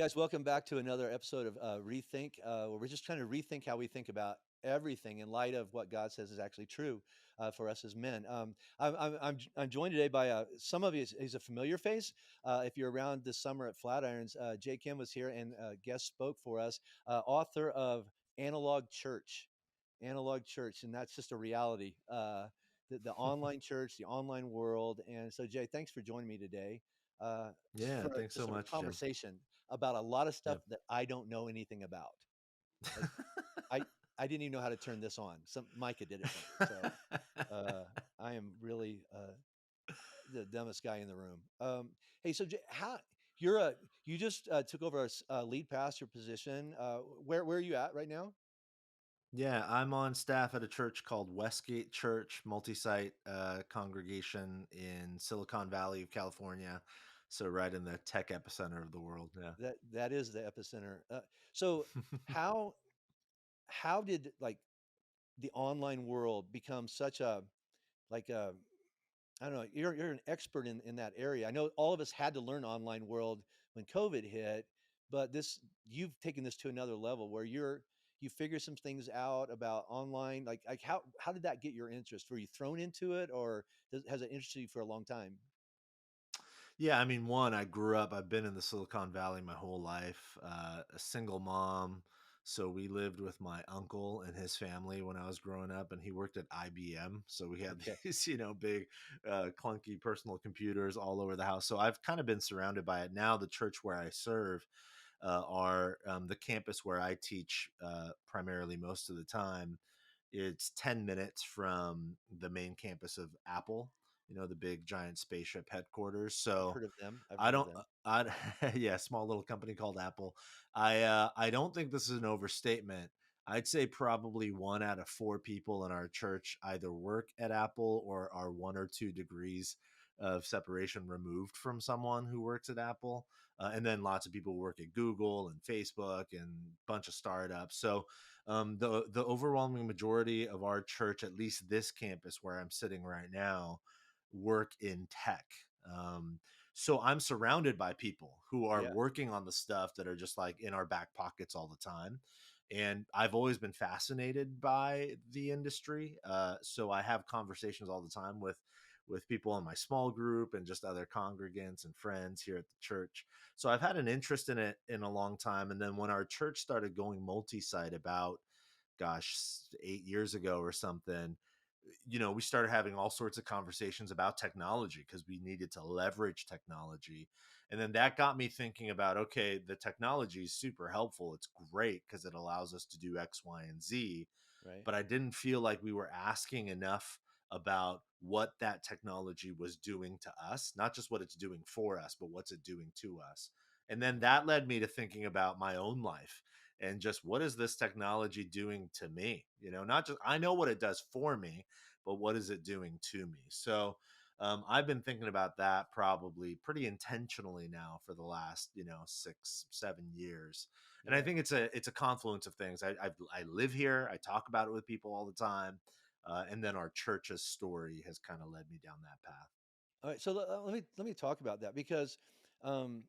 guys, welcome back to another episode of Rethink, where we're just trying to rethink how we think about everything in light of what God says is actually true for us as men. I'm joined today by some of you. He's a familiar face. If you're around this summer at Flatirons, Jay Kim was here and guest spoke for us, author of Analog Church, Analog Church, and that's just a reality. The online church, the online world, and so Jay, thanks for joining me today uh, Yeah, for thanks so just a much, Jim. conversation about a lot of stuff Yep. that I don't know anything about. Like I I didn't even know how to turn this on. Some Micah did it for me. So uh, I am really the dumbest guy in the room. Hey, so how you're a you just took over a lead pastor position. Where are you at right now? Yeah, I'm on staff at a church called Westgate Church, multi-site congregation in Silicon Valley of California. So right in the tech epicenter of the world. Yeah. That is the epicenter. So how how did like the online world become such a like a I don't know. You're an expert in that area. I know all of us had to learn online world when COVID hit, but this you've taken this to another level where you figure some things out about online. Like how did that get your interest? Were you thrown into it, or has it interested you for a long time? Yeah, I mean, one, I've been in the Silicon Valley my whole life, a single mom. So we lived with my uncle and his family when I was growing up, and he worked at IBM. So we had Okay, these, big, clunky personal computers all over the house. So I've kind of been surrounded by it. Now, the church where I serve are the campus where I teach primarily most of the time. It's 10 minutes from the main campus of Apple, the big giant spaceship headquarters. I've So heard of them. I've I heard of don't, them. I, yeah, small little company called Apple. I don't think this is an overstatement. I'd say probably one out of four people in our church either work at Apple or are 1 or 2 degrees of separation removed from someone who works at Apple. And then lots of people work at Google and Facebook and a bunch of startups. So the overwhelming majority of our church, at least this campus where I'm sitting right now, work in tech. So I'm surrounded by people who are Yeah, working on the stuff that are just like in our back pockets all the time. And I've always been fascinated by the industry. So I have conversations all the time with people in my small group and just other congregants and friends here at the church. So I've had an interest in it in a long time. And then when our church started going multi-site about, gosh, 8 years ago or something, we started having all sorts of conversations about technology because we needed to leverage technology. And then that got me thinking about, okay, the technology is super helpful. It's great because it allows us to do X, Y, and Z. right. But I didn't feel like we were asking enough about what that technology was doing to us, not just what it's doing for us, but what's it doing to us. And then that led me to thinking about my own life and just what is this technology doing to me? Not just I know what it does for me, but what is it doing to me? So I've been thinking about that probably pretty intentionally now for the last 6 7 years, and I Yeah. think it's a confluence of things. I live here, I talk about it with people all the time, and then our church's story has kind of led me down that path. All right. So let me talk about that because um,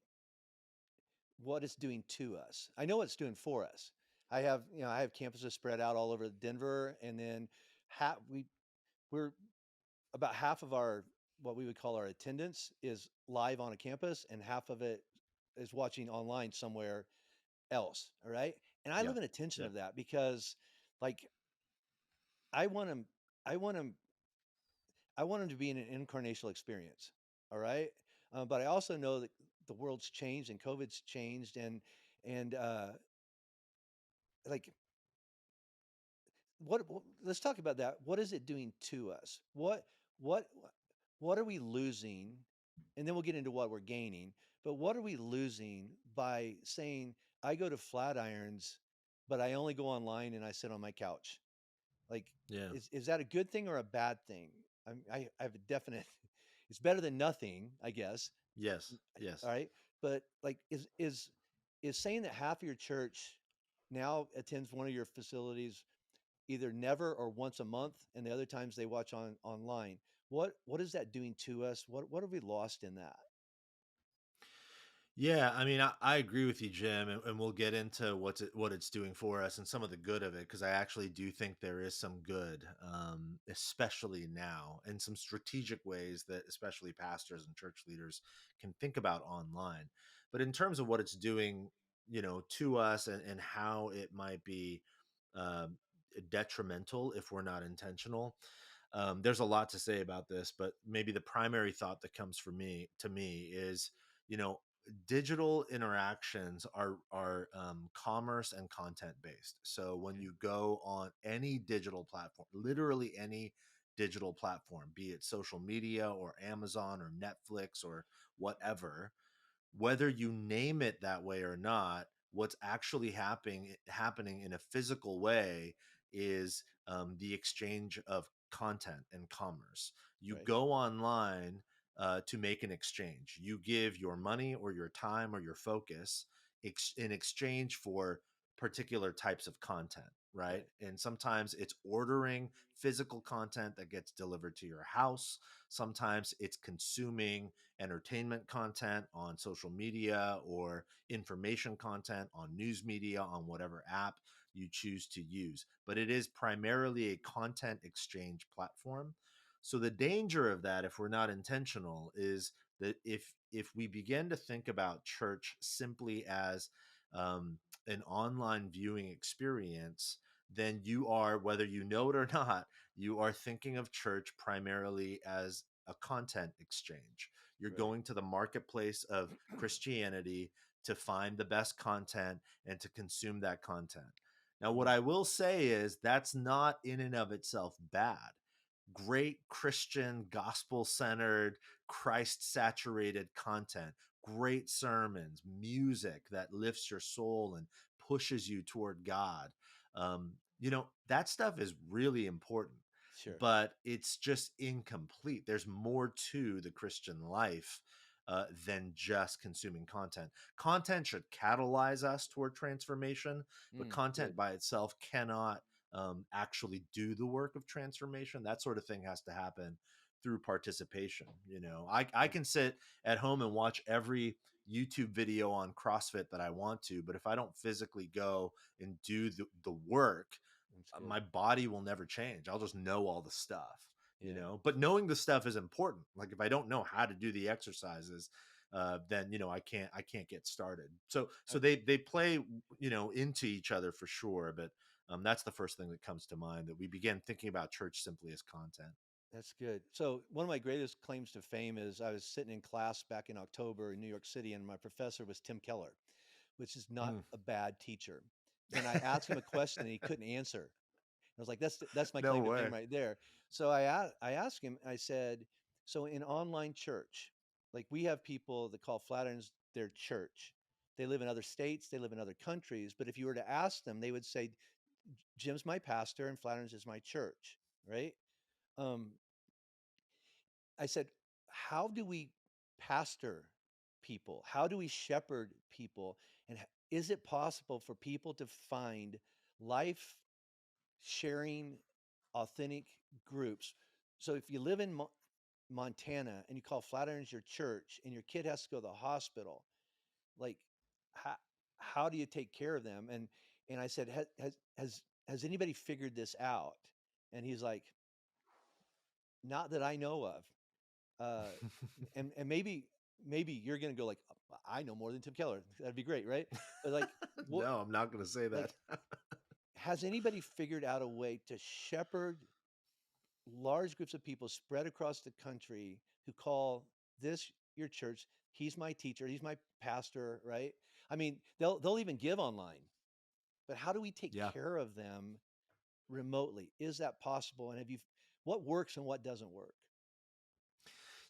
what it's doing to us. I know what it's doing for us. I have campuses spread out all over Denver, and then we're about half of our what we would call our attendance is live on a campus, and half of it is watching online somewhere else. All right, and I Yeah, live in a tension yeah, of that because, like, I want them, I want them, I want them to be in an incarnational experience. All right, but I also know that the world's changed and COVID's changed, and like let's talk about that. What is it doing to us? What what are we losing? And then we'll get into what we're gaining. But what are we losing by saying I go to Flatirons, but I only go online and I sit on my couch? Like, yeah. is that a good thing or a bad thing? I have a definite. It's better than nothing, I guess. Yes, All yes. right, but like, is saying that half of your church now attends one of your facilities either never or once a month, and the other times they watch online. What is that doing to us? What have we lost in that? Yeah, I mean, I agree with you, Jim, and we'll get into what it's doing for us and some of the good of it, because I actually do think there is some good, especially now, and some strategic ways that especially pastors and church leaders can think about online. But in terms of what it's doing, to us, and how it might be um, detrimental if we're not intentional. There's a lot to say about this, but maybe the primary thought that comes for me to me is, you know, digital interactions are commerce and content based. So when Okay. you go on any digital platform, literally any digital platform, be it social media or Amazon or Netflix or whatever, whether you name it that way or not, what's actually happening in a physical way is the exchange of content and commerce. You Right. go online to make an exchange. You give your money or your time or your focus in exchange for particular types of content, right? Right. And sometimes it's ordering physical content that gets delivered to your house. Sometimes it's consuming entertainment content on social media or information content on news media on whatever app you choose to use. But it is primarily a content exchange platform. So the danger of that, if we're not intentional, is that if we begin to think about church simply as an online viewing experience, then you are, whether you know it or not, you are thinking of church primarily as a content exchange. You're Right. going to the marketplace of Christianity to find the best content and to consume that content. Now, what Mm. I will say is that's not in and of itself bad. Great Christian, gospel centered, Christ saturated content, great sermons, music that lifts your soul and pushes you toward God. That stuff is really important, Sure. but it's just incomplete. There's more to the Christian life than just consuming content. Content should catalyze us toward transformation, but Mm. content Good. by itself cannot actually do the work of transformation. That sort of thing has to happen through participation. I Mm. can sit at home and watch every YouTube video on CrossFit that I want to, but if I don't physically go and do the work, That's good. my body will never change. I'll just know all the stuff, Yeah. but knowing the stuff is important. Like if I don't know how to do the exercises, then I can't get started. So Uh, they play into each other for sure, but that's the first thing that comes to mind, that we begin thinking about church simply as content. That's good. So one of my greatest claims to fame is I was sitting in class back in October in New York City, and my professor was Tim Keller, which is not Mm. a bad teacher. And I asked him a question and he couldn't answer. I was like, that's my No claim to fame way. right there. So I asked him, I said, so in online church, like we have people that call Flatirons their church. They live in other states, they live in other countries, but if you were to ask them, they would say, Jim's my pastor and Flatirons is my church, right? Um, I said, how do we pastor people? How do we shepherd people? And is it possible for people to find life sharing, authentic groups? So if you live in Montana and you call Flatirons your church and your kid has to go to the hospital, like how, how do you take care of them? And I said, has anybody figured this out? And he's like, not that I know of. Uh, and maybe you're gonna go like, I know more than Tim Keller. That'd be great, right? But like, what No, I'm not going to say like that. has anybody figured out a way to shepherd large groups of people spread across the country who call this your church? He's my teacher. He's my pastor, right? I mean, they'll even give online, but how do we take Yeah. care of them remotely? Is that possible? And have you what works and what doesn't work?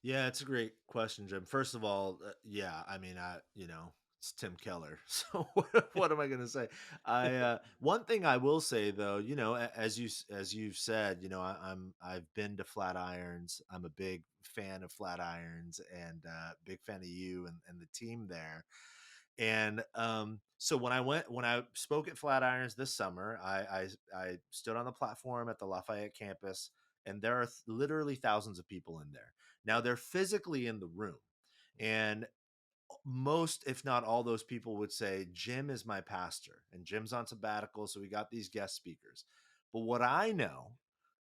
Yeah, it's a great question, Jim. First of all, yeah, I mean, it's Tim Keller. So what am I going to say? One thing I will say though, as you've said, I've been to flat irons. I'm a big fan of flat irons, and big fan of you and the team there. And so when I spoke at Flatirons this summer, I stood on the platform at the Lafayette campus, and there are literally thousands of people in there. Now Yeah. they're physically in the room, and most, if not all, those people would say Jim is my pastor and Jim's on sabbatical, so we got these guest speakers. But what I know,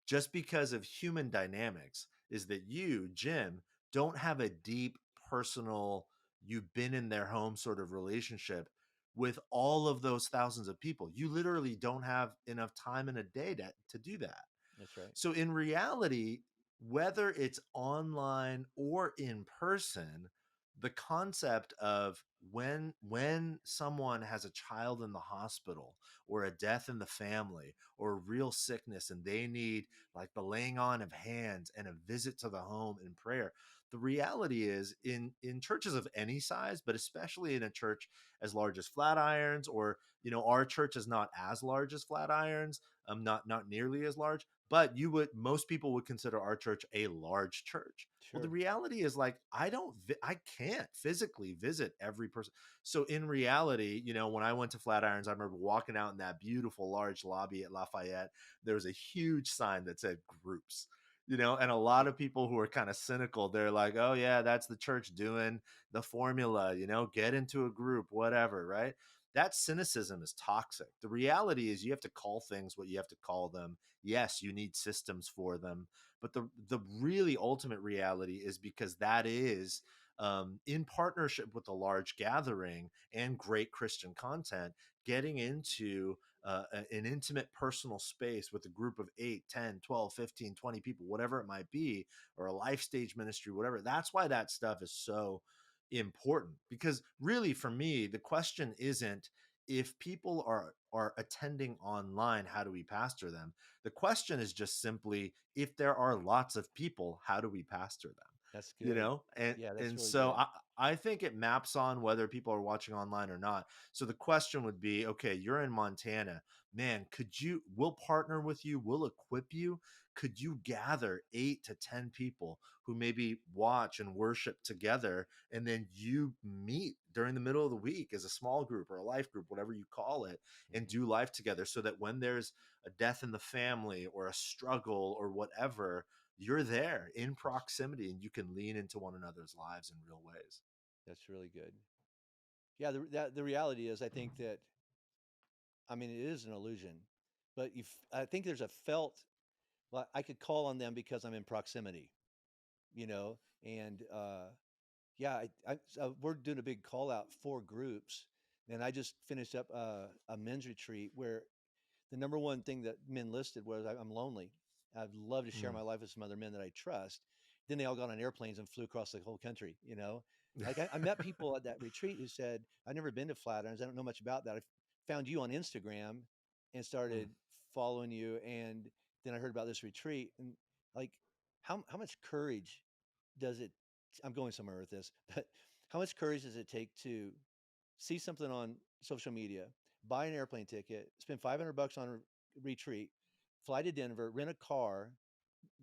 just because of human dynamics, is that you, Jim, don't have a deep personal, you've been in their home sort of relationship with all of those thousands of people. You literally don't have enough time in a day to do that. That's right. So in reality, whether it's online or in person, the concept of when someone has a child in the hospital or a death in the family or a real sickness and they need like the laying on of hands and a visit to the home in prayer, the reality is in churches of any size, but especially in a church as large as Flatirons, or our church is not as large as Flatirons, not nearly as large, but most people would consider our church a large church. Well, the Sure. reality is like I can't physically visit every person. So in reality, when I went to Flatirons, I remember walking out in that beautiful large lobby at Lafayette. There was a huge sign that said groups. And a lot of people who are kind of cynical, they're like, oh yeah, that's the church doing the formula, get into a group, whatever, right? That cynicism is toxic. The reality is you have to call things what you have to call them. Yes, you need systems for them, but the really ultimate reality is, because that is in partnership with a large gathering and great Christian content, getting into an intimate personal space with a group of 8, 10, 12, 15, 20 people, whatever it might be, or a life stage ministry, whatever. That's why that stuff is so important, because really for me the question isn't if people are attending online, how do we pastor them? The question is just simply, if there are lots of people, how do we pastor them? That's you good. know and Yeah, that's and really so good. I think it maps on whether people are watching online or not. So the question would be, okay, you're in Montana, man, we'll partner with you, we'll equip you. Could you gather 8 to 10 people who maybe watch and worship together, and then you meet during the middle of the week as a small group or a life group, whatever you call it, and Hmm. do life together, so that when there's a death in the family or a struggle or whatever, you're there in That's proximity and you can lean into one another's lives in real ways. that's really good. Yeah, the reality is, I think that, I mean, it is an illusion, but I think there's a felt. Well, I could call on them because I'm in proximity, you know, and yeah, we're doing a big call out for groups, and I just finished up a men's retreat where the number one thing that men listed was, I'm lonely. I'd love to share Mm. my life with some other men that I trust. Then they all got on airplanes and flew across the whole country, you know? Like I met people at that retreat who said, I've never been to Flatirons. I don't know much about that. I found you on Instagram and Mm. started following you. And then I heard about this retreat. And like, how much courage does it, I'm going somewhere with this, but how much courage does it take to see something on social media, buy an airplane ticket, spend $500 on a retreat, fly to Denver, rent a car,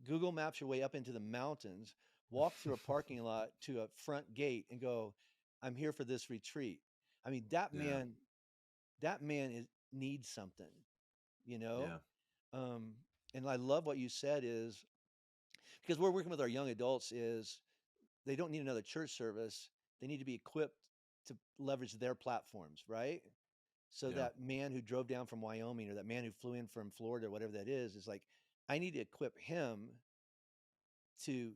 Google Maps your way up into the mountains, walk through a parking lot to a front gate and go, I'm here for this retreat. I mean, Yeah. that man needs something, you know? Yeah. Um, and I love what you said is, because we're working with our young adults, is they don't need another church service. They need to be equipped to leverage their platforms, right? So Yeah. that man who drove down from Wyoming, or that man who flew in from Florida, or whatever that is like, I need to equip him to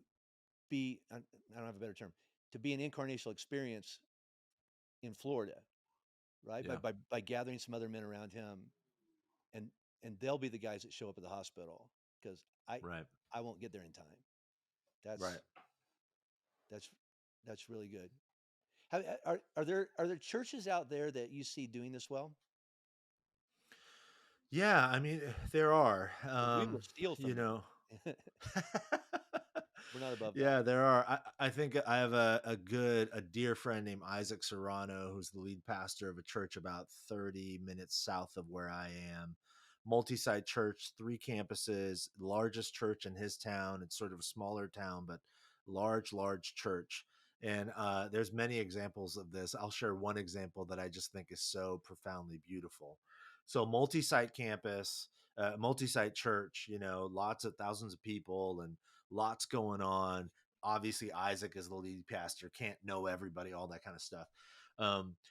be, I don't have a better term, to be an incarnational experience in Florida, right? By, Yeah. by gathering some other men around him, and they'll be the guys that show up at the hospital, because I Right. I won't get there in time. That's Right. that's that's really good. Are there churches out there that you see doing this well? Yeah, I mean, there are, Because we will steal you from know. them. We're not above that. Yeah, there are. I think I have a dear friend named Isaac Serrano, who's the lead pastor of a church about 30 minutes south of where I am. Multi-site church, 3 campuses, largest church in his town. It's sort of a smaller town, but large church. And there's many examples of this. I'll share one example that I just think is so profoundly beautiful. So multi-site campus, multi-site church, lots of thousands of people and lots going on. obviously Isaac is the lead pastor, can't know everybody, all that kind of stuff.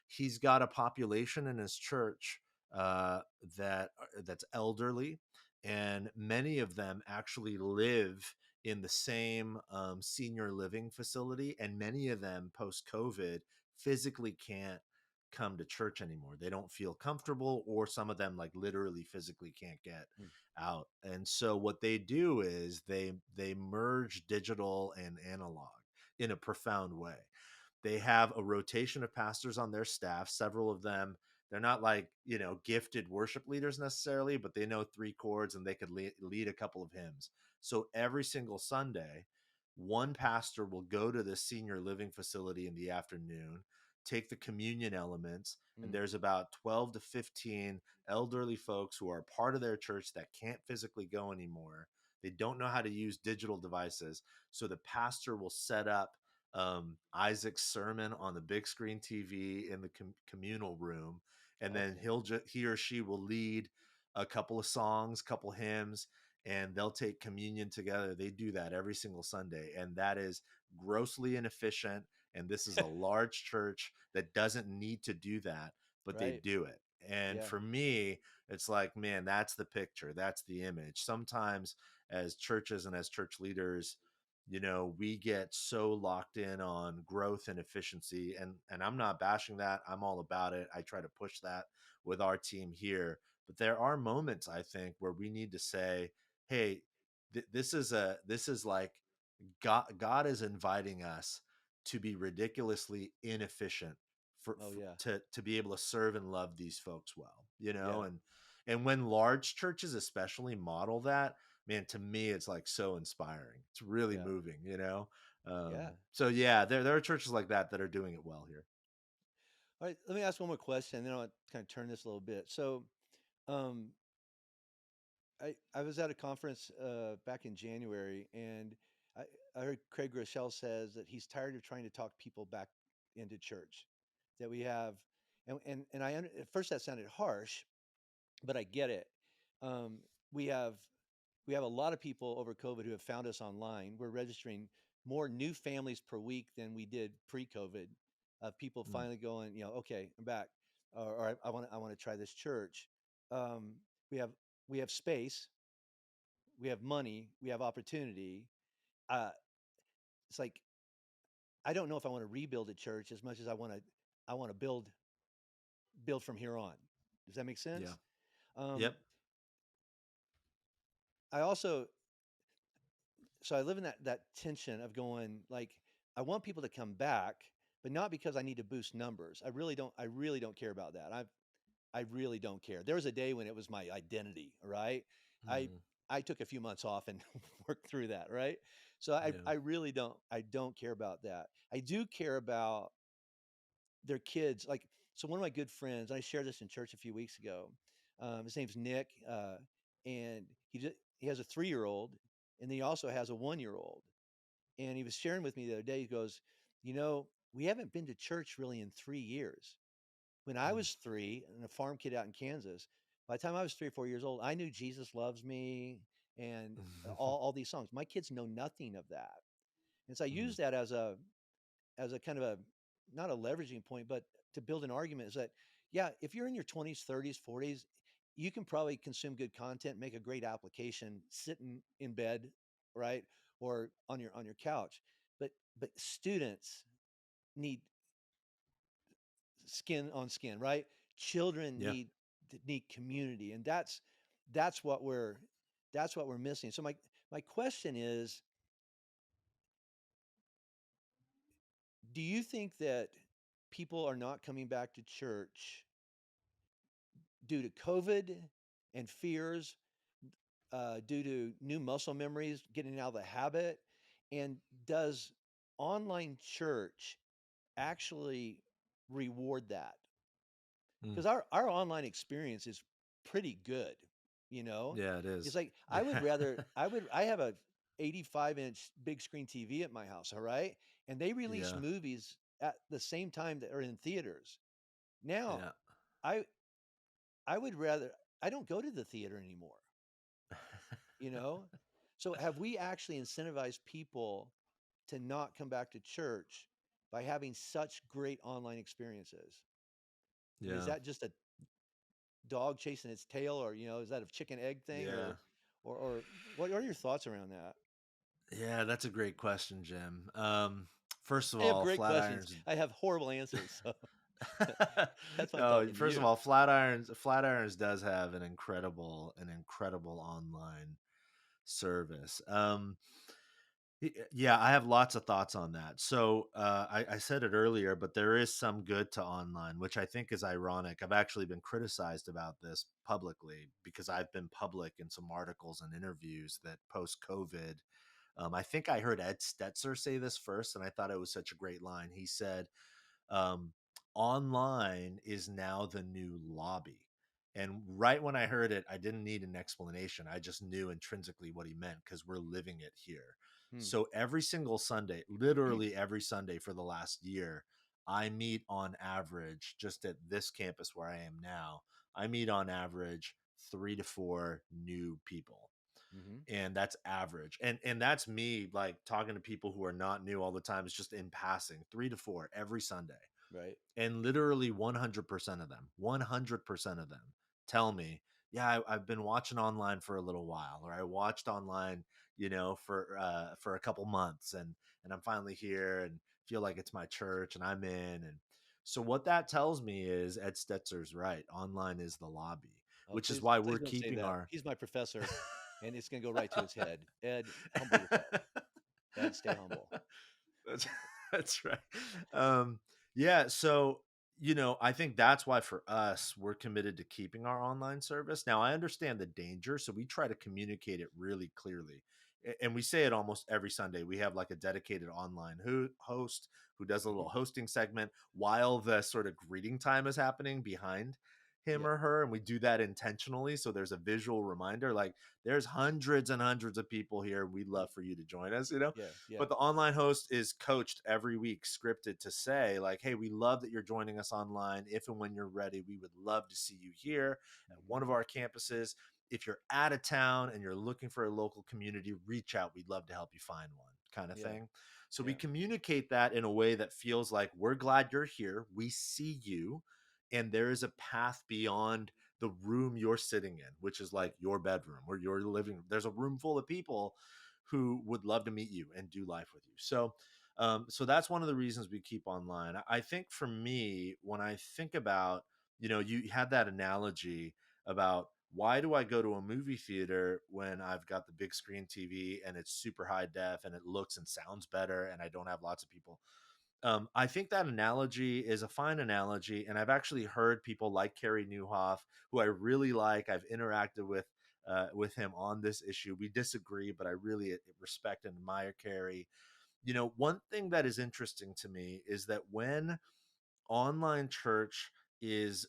He's got a population in his church uh, that's elderly, and many of them actually live in the same senior living facility, and many of them post COVID physically can't come to church anymore. They don't feel comfortable, or some of them like literally physically can't get Mm. out. And so what they do is they merge digital and analog in a profound way. They have a rotation of pastors on their staff. Several of them, they're not like, gifted worship leaders necessarily, but they know three chords and they could lead a couple of hymns. So every single Sunday, one pastor will go to this senior living facility in the afternoon, take the communion elements, and Mm. there's about 12 to 15 elderly folks who are part of their church that can't physically go anymore. They don't know how to use digital devices. So the pastor will set up Isaac's sermon on the big screen TV in the communal room, and then Okay. he or she will lead a couple of songs, couple hymns, and they'll take communion together. They do that every single Sunday, and that is grossly inefficient. And this is a large church that doesn't need to do that, but they Right. do it. And Yeah. for me, it's like, man, that's the picture, that's the image. Sometimes as churches and as church leaders, we get so locked in on growth and efficiency, and I'm not bashing that. I'm all about it. I try to push that with our team here, but there are moments, I think, where we need to say, hey, this is like God is inviting us to be ridiculously inefficient Oh yeah. to be able to serve and love these folks well, Yeah. and when large churches especially model that, man, to me it's like so inspiring. It's really Yeah. moving, Yeah. so yeah, there are churches like that are doing it well here. All right. Let me ask one more question, and then I'll kind of turn this a little bit. So, um, I was at a conference back in January, and I, I heard Craig Rochelle says that he's tired of trying to talk people back into church. That we have, and at first that sounded harsh, but I get it. Um, we have we have a lot of people over COVID who have found us online. We're registering more new families per week than we did pre-COVID. Of people Mm, finally going, okay, I'm back, or I want to try this church. Um, we have we have space, we have money, we have opportunity. Uh, it's like I don't know if I want to rebuild a church as much as I want to build from here on. Does that make yeah. sense? Yep. Um, I also so I live in that tension of going like I want people to come back, but not because I need to boost numbers. I really don't care about that. I really don't care. There was a day when it was my identity, right? I Mm, I took a few months off and worked through that, right? So I yeah. I really don't care about that. I do care about their kids. Like so one of my good friends, I shared this in church a few weeks ago. His name's Nick, and he has a 3-year-old, and then he also has a 1-year-old. And he was sharing with me the other day. He goes, we haven't been to church really in 3 years. When I Mm. was 3 and a farm kid out in Kansas, by the time I was 3 or 4 years old, I knew Jesus loves me and all these songs. My kids know nothing of that. And so I Mm, use that as a kind of a not a leveraging point, but to build an argument is that yeah, if you're in your 20s, 30s, 40s, you can probably consume good content, make a great application sitting in bed, right? Or on your couch. But students need skin on skin, right? Children yeah. need community, and that's what we're missing. So my question is, do you think that people are not coming back to church due to COVID and fears, due to new muscle memories, getting out of the habit? And does online church actually reward that? Mm. Because our online experience is pretty good, you know? Yeah, it It's is. like I have a 85-inch big screen TV at my house, all right? And they release Yeah. movies at the same time that are in theaters. Now, Yeah. I I would rather I don't go to the theater anymore, you know? So have we actually incentivized people to not come back to church by having such great online experiences? I mean, is Yeah. that just a dog chasing its tail, or is that a chicken egg thing, Yeah. or what are your thoughts around that? Yeah, that's a great question, Jim. First of I have all, great questions. Flatirons. I have horrible answers, so that's why I'm No, talking to first of you. all, Flatirons does have an incredible online service. Yeah, I have lots of thoughts on that. So I said it earlier, but there is some good to online, which I think is ironic. I've actually been criticized about this publicly because I've been public in some articles and interviews that post COVID. I think I heard Ed Stetzer say this first, and I thought it was such a great line. He said, um, online is now the new lobby. And right when I heard it, I didn't need an explanation. I just knew intrinsically what he meant because we're living it here. Hmm. So every single Sunday, literally every Sunday for the last year, I meet on average, just at this campus where I am now, I meet on average 3 to 4 new people, Hmm. and that's average. And that's me like talking to people who are not new all the time. It's just in passing, 3 to 4 every Sunday. Right. And literally 100% of them, 100% of them tell me, yeah, I've been watching online for a little while, or I watched online, for a couple months, and I'm finally here and feel like it's my church and I'm in. And so what that tells me is Ed Stetzer's right. Online is the lobby, Oh, which is please, why please we're don't say keeping that. our He's my professor, and it's going to go right to his head. Ed, humble yourself. Ed, stay humble. That's that's right. Yeah, so I think that's why for us we're committed to keeping our online service. Now, I understand the danger, so we try to communicate it really clearly. And we say it almost every Sunday. We have like a dedicated online host who does a little hosting segment while the sort of greeting time is happening behind him Yeah. or her, and we do that intentionally so there's a visual reminder like there's hundreds and hundreds of people here. We'd love for you to join us. Yeah. Yeah. But the online host is coached every week, scripted to say, like, hey, we love that you're joining us online. If and when you're ready, we would love to see you here at Hmm. one of our campuses. If you're out of town and you're looking for a local community, reach out. We'd love to help you find one, kind of Yeah. thing. So we Yeah. communicate that in a way that feels like we're glad you're here. We see you, and there is a path beyond the room you're sitting in, which is Right. like your bedroom or your living room. There's a room full of people who would love to meet you and do life with you. So that's one of the reasons we keep online. I think for me, when I think about, you had that analogy about why do I go to a movie theater when I've got the big screen TV and it's super high def and it looks and sounds better and I don't have lots of people. I think that analogy is a fine analogy, and I've actually heard people like Carrie Newhoff, who I really like. I've interacted with him on this issue. We disagree, but I really respect and admire Carrie. One thing that is interesting to me is that when online church is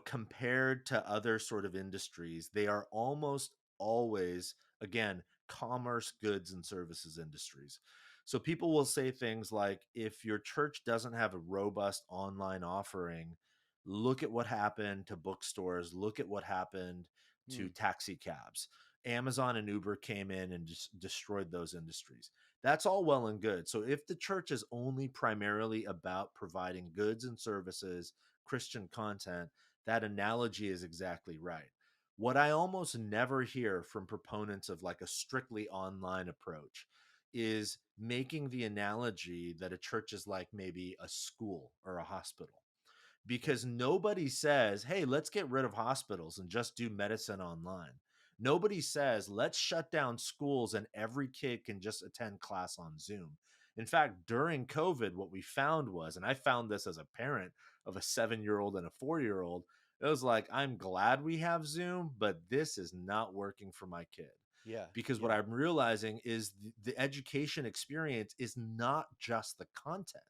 compared to other sort of industries, they are almost always, again, commerce, goods, and services industries. So people will say things like, if your church doesn't have a robust online offering, look at what happened to bookstores, look at what happened to Hmm. taxi cabs. Amazon and Uber came in and just destroyed those industries. That's all well and good. So if the church is only primarily about providing goods and services, Christian content, that analogy is exactly right. What I almost never hear from proponents of like a strictly online approach is making the analogy that a church is like maybe a school or a hospital, Right. because nobody says, hey, let's get rid of hospitals and just do medicine online. Nobody says, let's shut down schools and every kid can just attend class on Zoom. In fact, during COVID, what we found was, and I found this as a parent of a 7-year-old and a 4-year-old, it was like, I'm glad we have Zoom, but this is not working for my kid. Yeah. Because what Yeah. I'm realizing is the education experience is not just the content,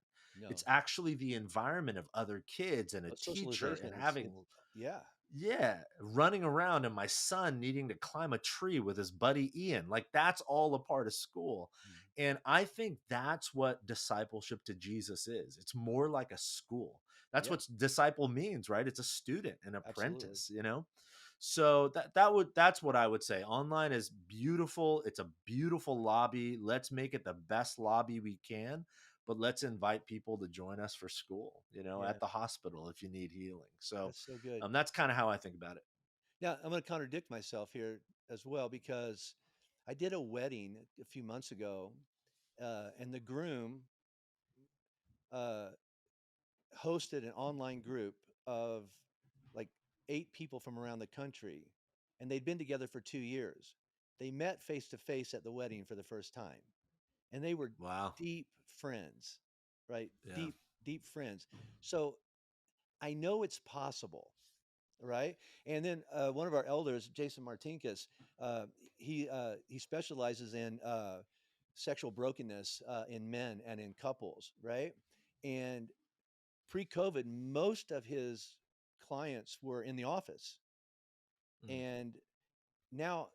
it's No. actually the environment of other kids and a teacher Socialization and is, having, yeah. yeah, running around, and my son needing to climb a tree with his buddy Ian. Like that's all a part of school. Mm. And I think that's what discipleship to Jesus is. It's more like a school. That's Yeah. what disciple means, right? It's a student, an Absolutely. apprentice. So that's what I would say. Online is beautiful. It's a beautiful lobby. Let's make it the best lobby we can, but let's invite people to join us for school, Yeah, at the hospital if you need healing. So that's so good. that's kind of how I think about it. Now, I'm going to contradict myself here as well because I did a wedding a few months ago, and the groom uh, hosted an online group of like 8 people from around the country, and they'd been together for 2 years. They met face to face at the wedding for the first time, and they were Wow. deep friends, right? Yeah. Deep friends. So I know it's possible, right? And then one of our elders, Jason Martinkus, uh, he specializes in sexual brokenness in men and in couples, right? And pre-COVID, most of his clients were in the office, Mm, and now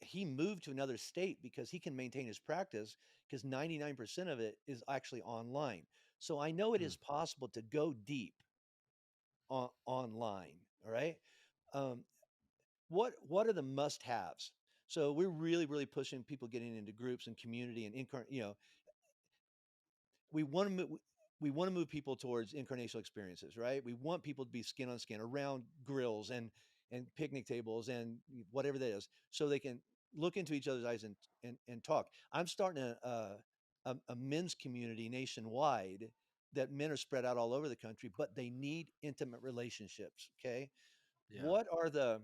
he moved to another state because he can maintain his practice because 99% of it is actually online. So I know it mm, is possible to go deep online. All right. Um, what are the must-haves? So we're really pushing people getting into groups and community and we want to move we want to move people towards incarnational experiences, right? We want people to be skin on skin around grills and picnic tables and whatever that is, so they can look into each other's eyes and talk. I'm starting a men's community nationwide that men are spread out all over the country, but they need intimate relationships. Okay, yeah. what are the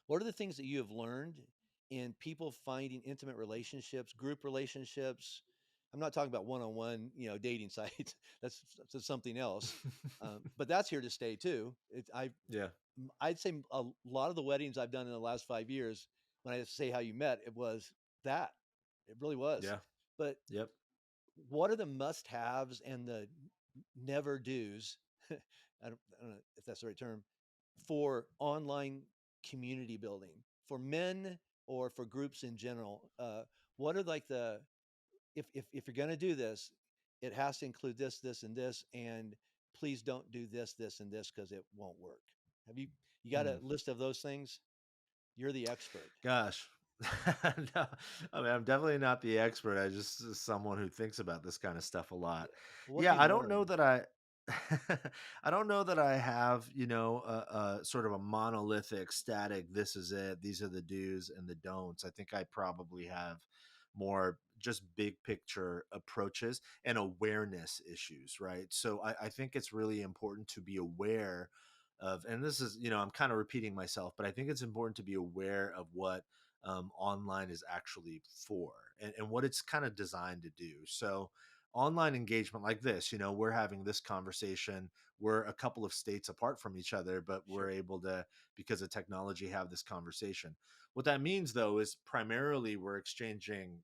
what are the things that you have learned in people finding intimate relationships, group relationships? I'm not talking about one-on-one, dating sites. That's something else. But that's here to stay too. Yeah. I'd say a lot of the weddings I've done in the last 5 years, when I say how you met, it was that. It really was. Yeah. But Yep. what are the must-haves and the never do's? I don't know if that's the right term for online community building for men or for groups in general. What are like the if you're going to do this, it has to include this, this, and this, and please don't do this, this, and this because it won't work. Have you got a Mm. list of those things? You're the expert. Gosh. No, I mean, I'm definitely not the expert. I just someone who thinks about this kind of stuff a lot. What have Yeah, you I don't know learned? that I I don't know that I have, a sort of a monolithic static, this is it, these are the do's and the don'ts. I think I probably have more just big picture approaches and awareness issues, right? So I think it's really important to be aware of, and this is, I'm kind of repeating myself, but I think it's important to be aware of what online is actually for, and what it's kind of designed to do. So online engagement like this, we're having this conversation, we're a couple of states apart from each other, but we're Sure. able to, because of technology, have this conversation. What that means though is primarily we're exchanging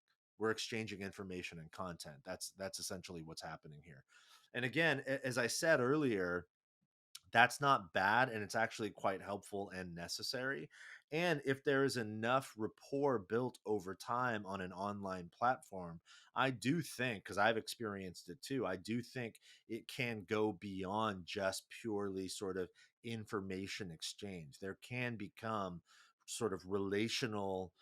information and content. That's essentially what's happening here. And again, as I said earlier, that's not bad, and it's actually quite helpful and necessary. And if there is enough rapport built over time on an online platform, I do think, because I've experienced it too, I do think it can go beyond just purely sort of information exchange. There can become sort of relational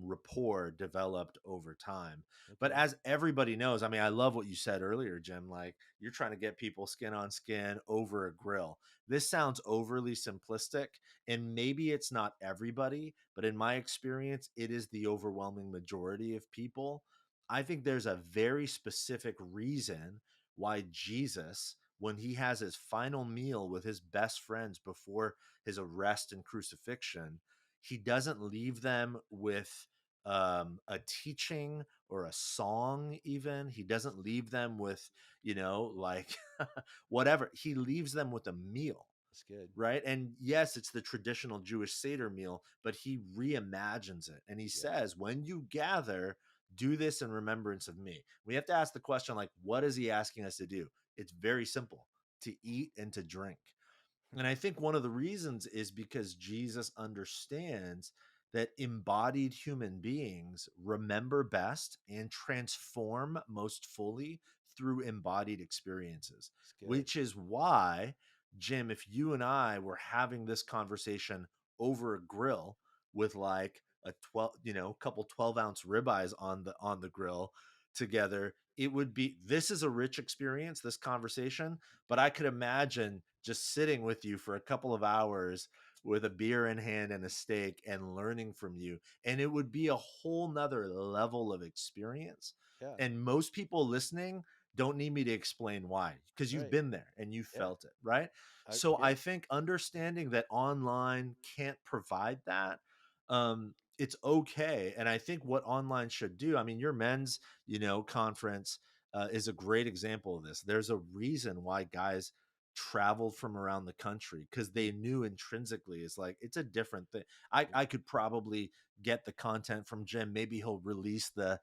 rapport developed over time. But Okay. as everybody knows, I mean, I love what you said earlier, Jim. Like, you're trying to get people skin on skin over a grill. This sounds overly simplistic, and maybe it's not everybody, but in my experience, it is the overwhelming majority of people. I think there's a very specific reason why Jesus, when he has his final meal with his best friends before his arrest and crucifixion, he doesn't leave them with a teaching or a song, even. He doesn't leave them with, like whatever. He leaves them with a meal, That's good. right? And yes, it's the traditional Jewish Seder meal, but he reimagines it. And he Yeah. says, when you gather, do this in remembrance of me. We have to ask the question, like, what is he asking us to do? It's very simple: to eat and to drink. And I think one of the reasons is because Jesus understands that embodied human beings remember best and transform most fully through embodied experiences, That's good. which is why Jim, if you and I were having this conversation over a grill with like a 12, couple 12-ounce ribeyes on the grill together, it would be, this is a rich experience, this conversation, but I could imagine just sitting with you for a couple of hours with a beer in hand and a steak and learning from you. And it would be a whole nother level of experience. Yeah. And most people listening don't need me to explain why, because you've Right. been there and you Yeah. felt it, right? So Yeah. I think understanding that online can't provide that, it's okay. And I think what online should do, I mean, your men's, conference is a great example of this. There's a reason why guys traveled from around the country, because they knew intrinsically it's like it's a different thing. Yeah. I could probably get the content from Jim. Maybe he'll release the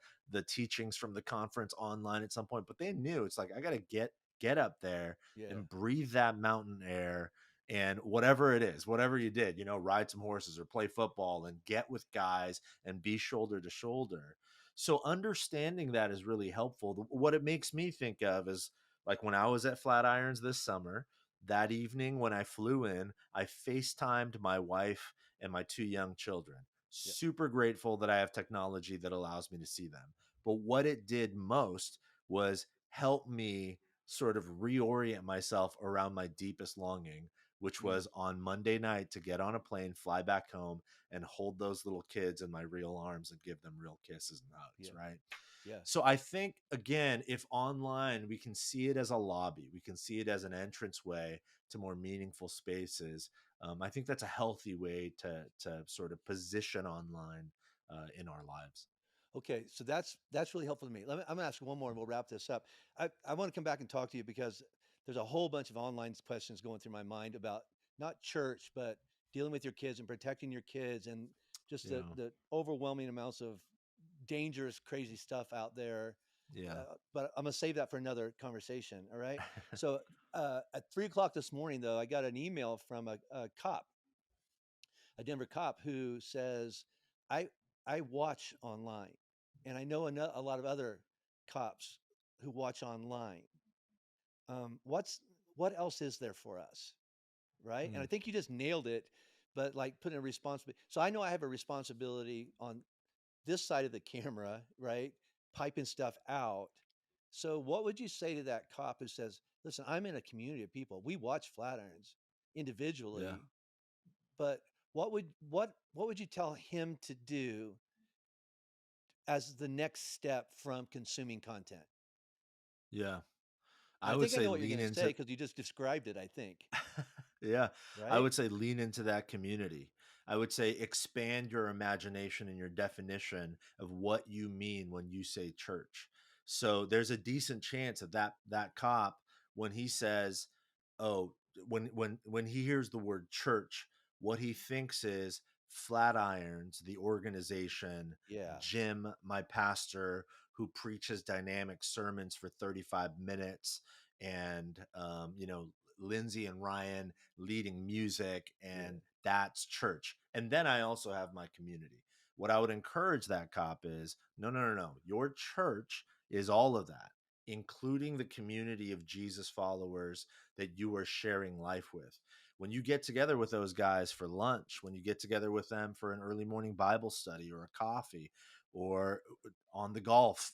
teachings from the conference online at some point, but they knew it's like I got to get up there Yeah. and breathe that mountain air, and whatever it is, whatever you did, ride some horses or play football and get with guys and be shoulder to shoulder. So understanding that is really helpful. What it makes me think of is like when I was at Flatirons this summer, that evening when I flew in, I FaceTimed my wife and my two young children. Yeah. Super grateful that I have technology that allows me to see them. But what it did most was help me sort of reorient myself around my deepest longing, which Mm. was on Monday night to get on a plane, fly back home, and hold those little kids in my real arms and give them real kisses and hugs, Yeah. right? Yeah. So I think, again, if online we can see it as a lobby, we can see it as an entranceway to more meaningful spaces. I think that's a healthy way to sort of position online in our lives. Okay, so that's really helpful to me. I'm gonna ask one more, and we'll wrap this up. I want to come back and talk to you because there's a whole bunch of online questions going through my mind about not church, but dealing with your kids and protecting your kids, and just the Yeah, the overwhelming amounts of dangerous, crazy stuff out there. yeah, But I'm gonna save that for another conversation. All right. So at 3 o'clock this morning, though, I got an email from a cop, a Denver cop, who says, "I I watch online, and I know a lot of other cops who watch online. What's what else is there for us, right?" And I mm, think you just nailed it, but like putting a responsibility. So I know I have a responsibility on this side of the camera, right? Piping stuff out. So what would you say to that cop who says, "Listen, I'm in a community of people. We watch Flatirons yeah, individually, but what would you tell him to do as the next step from consuming content?" yeah. And I I would think I say know what you're lean going to say into. because you just described it, I think, Yeah, I right? would say lean into that community. I would say expand your imagination and your definition of what you mean when you say church. So there's a decent chance that that cop, when he says, "Oh," when he hears the word church, what he thinks is Flatirons, the organization, Yeah, Jim, my pastor, who preaches dynamic sermons for 35 minutes, and Lindsay and Ryan leading music, yeah, and that's church. And then I also have my community. What I would encourage that cop is no, no, no, no. Your church is all of that, including the community of Jesus followers that you are sharing life with. When you get together with those guys for lunch, when you get together with them for an early morning Bible study or a coffee, or on the golf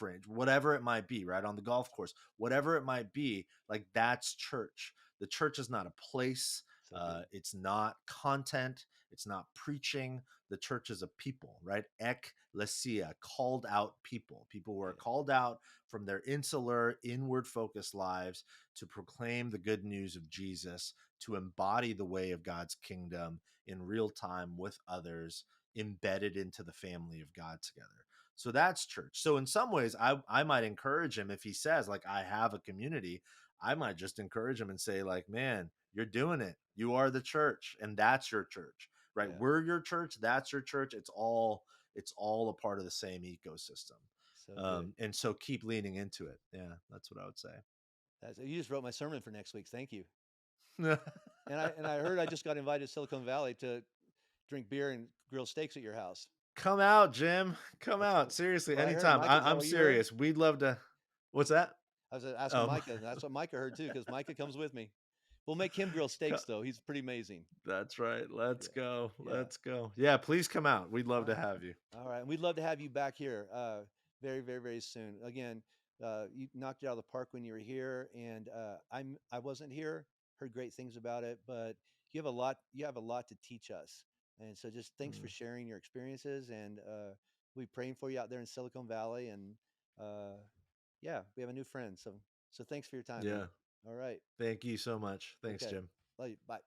range, whatever it might be, right, on the golf course, whatever it might be, like that's church. The church is not a place. so good. It's not content. It's not preaching. The church is a people, right? Ecclesia, called out people. People who are Yeah, called out from their insular, inward focused lives to proclaim the good news of Jesus, to embody the way of God's kingdom in real time with others, embedded into the family of God together. So that's church. So in some ways, I might encourage him if he says, like, I have a community. I might just encourage him and say, like, man, you're doing it. You are the church, and that's your church, right? yeah, We're your church. That's your church. It's all a part of the same ecosystem. so good. And so keep leaning into it. Yeah, that's what I would say. You just wrote my sermon for next week. Thank you. Yeah. And I heard I just got invited to Silicon Valley to drink beer and grill steaks at your house. Come out, Jim. Come That's out. Seriously, what I heard. anytime. Mike, is that I'm what you heard? serious. We'd love to. What's that? I was asking Um, Micah, and that's what Micah heard too, because Micah comes with me. We'll make him grill Co- steaks though. He's pretty amazing. That's right. Let's Yeah. go. Yeah. Let's go. Yeah, please come out. We'd All love to right. have you. All right. And we'd love to have you back here very, very, very soon. Again, you knocked it out of the park when you were here, and I wasn't here. Heard great things about it, but you have a lot to teach us. And so just thanks for Mm, sharing your experiences, and we praying for you out there in Silicon Valley. And uh, yeah, we have a new friend. So thanks for your time, man. yeah. All right. Thank you so much. Thanks, Okay. Jim. Love you. Bye.